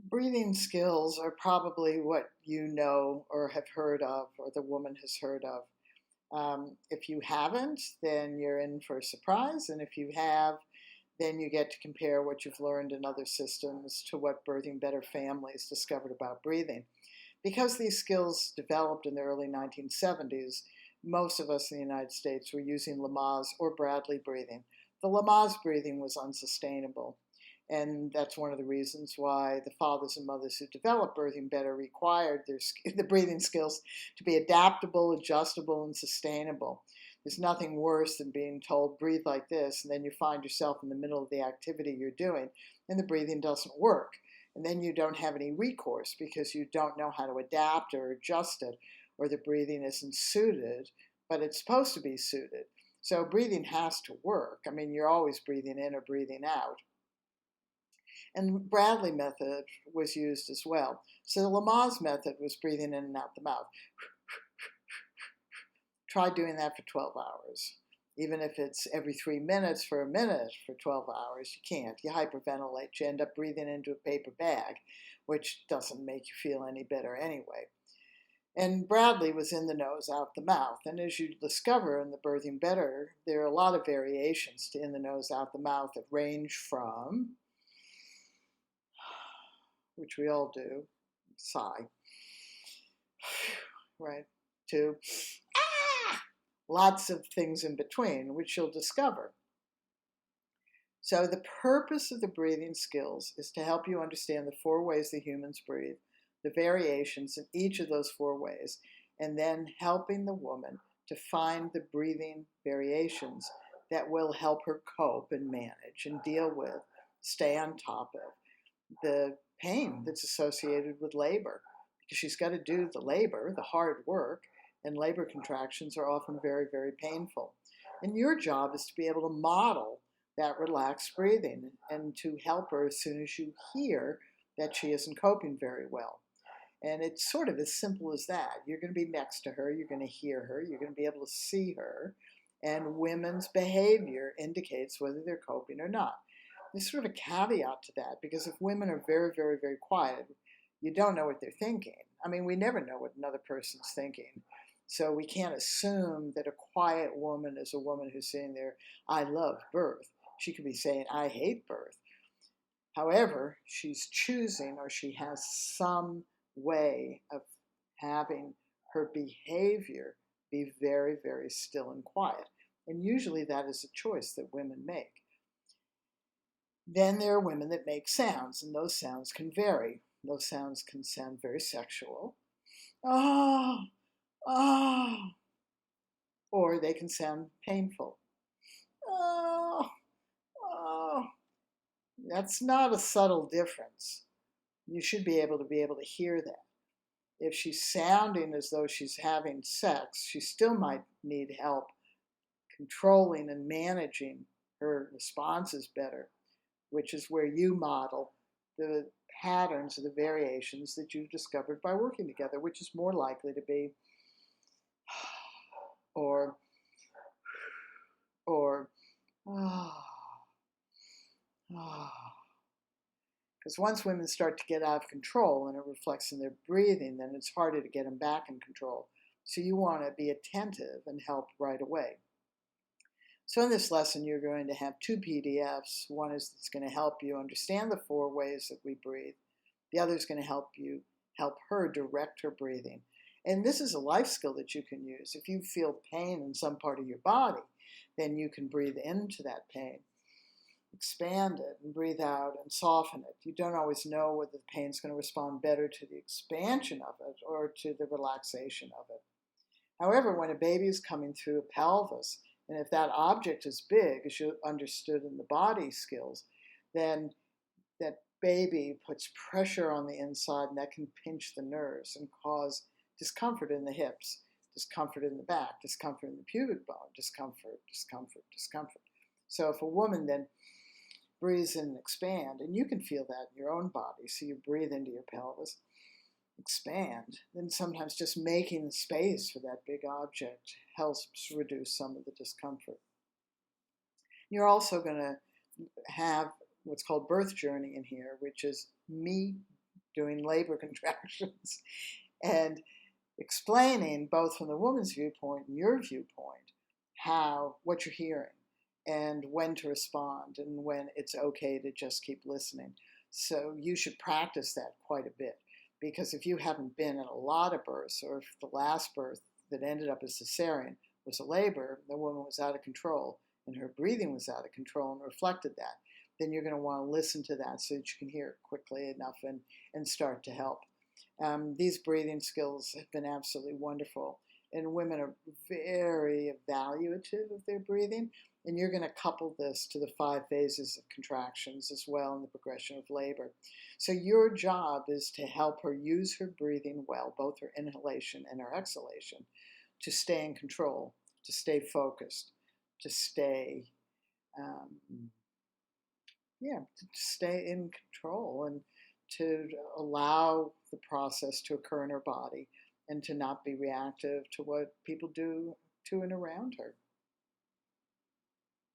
Breathing skills are probably what you know or have heard of, or the woman has heard of. If you haven't, then you're in for a surprise. And if you have, then you get to compare what you've learned in other systems to what Birthing Better families discovered about breathing. Because these skills developed in the early 1970s, most of us in the United States were using Lamaze or Bradley breathing. The Lamaze breathing was unsustainable. And that's one of the reasons why the fathers and mothers who developed Birthing Better required the breathing skills to be adaptable, adjustable, and sustainable. There's nothing worse than being told, breathe like this, and then you find yourself in the middle of the activity you're doing, and the breathing doesn't work. And then you don't have any recourse because you don't know how to adapt or adjust it, or the breathing isn't suited, but it's supposed to be suited. So breathing has to work. I mean, you're always breathing in or breathing out. And Bradley method was used as well. So the Lamaze method was breathing in and out the mouth. Try doing that for 12 hours. Even if it's every 3 minutes for a minute for 12 hours, you can't. You hyperventilate. You end up breathing into a paper bag, which doesn't make you feel any better anyway. And Bradley was in the nose, out the mouth. And as you discover in the Birthing Better, there are a lot of variations to in the nose, out the mouth that range from, which we all do, sigh, right, to lots of things in between, which you'll discover. So the purpose of the breathing skills is to help you understand the 4 ways that humans breathe, the variations in each of those 4 ways, and then helping the woman to find the breathing variations that will help her cope and manage and deal with, stay on top of the pain that's associated with labor, because she's got to do the labor, the hard work, and labor contractions are often very, very painful. And your job is to be able to model that relaxed breathing and to help her as soon as you hear that she isn't coping very well. And it's sort of as simple as that. You're going to be next to her, you're going to hear her, you're going to be able to see her, and women's behavior indicates whether they're coping or not. There's sort of a caveat to that, because if women are very, very, very quiet, you don't know what they're thinking. I mean, we never know what another person's thinking. So we can't assume that a quiet woman is a woman who's saying there, I love birth. She could be saying, I hate birth. However, she's choosing, or she has some way of having her behavior be very, very still and quiet. And usually that is a choice that women make. Then there are women that make sounds, and those sounds can vary. Those sounds can sound very sexual. Oh, oh. Or they can sound painful. Oh, oh. That's not a subtle difference. You should be able to hear that. If she's sounding as though she's having sex, she still might need help controlling and managing her responses better, which is where you model the patterns or the variations that you've discovered by working together, which is more likely to be or oh, oh. Because once women start to get out of control and it reflects in their breathing, then it's harder to get them back in control. So you want to be attentive and help right away. So in this lesson, you're going to have 2 PDFs. One is that's going to help you understand the 4 ways that we breathe. The other is going to help her direct her breathing. And this is a life skill that you can use. If you feel pain in some part of your body, then you can breathe into that pain, expand it, and breathe out and soften it. You don't always know whether the pain is going to respond better to the expansion of it or to the relaxation of it. However, when a baby is coming through a pelvis, and if that object is big, as you understood in the body skills, then that baby puts pressure on the inside, and that can pinch the nerves and cause discomfort in the hips, discomfort in the back, discomfort in the pubic bone, discomfort, discomfort, discomfort. So if a woman then breathes in and expand, and you can feel that in your own body, so you breathe into your pelvis, expand, then sometimes just making space for that big object helps reduce some of the discomfort. You're also going to have what's called birth journey in here, which is me doing labor contractions, and explaining both from the woman's viewpoint and your viewpoint what you're hearing and when to respond and when it's okay to just keep listening. So you should practice that quite a bit, because if you haven't been in a lot of births, or if the last birth that ended up as cesarean was a labor, the woman was out of control and her breathing was out of control and reflected that, then you're going to want to listen to that so that you can hear it quickly enough and start to help. These breathing skills have been absolutely wonderful, and women are very evaluative of their breathing, and you're going to couple this to the 5 phases of contractions as well in the progression of labor. So your job is to help her use her breathing well, both her inhalation and her exhalation, to stay in control, to stay focused, to stay stay in control, and to allow the process to occur in her body and to not be reactive to what people do to and around her.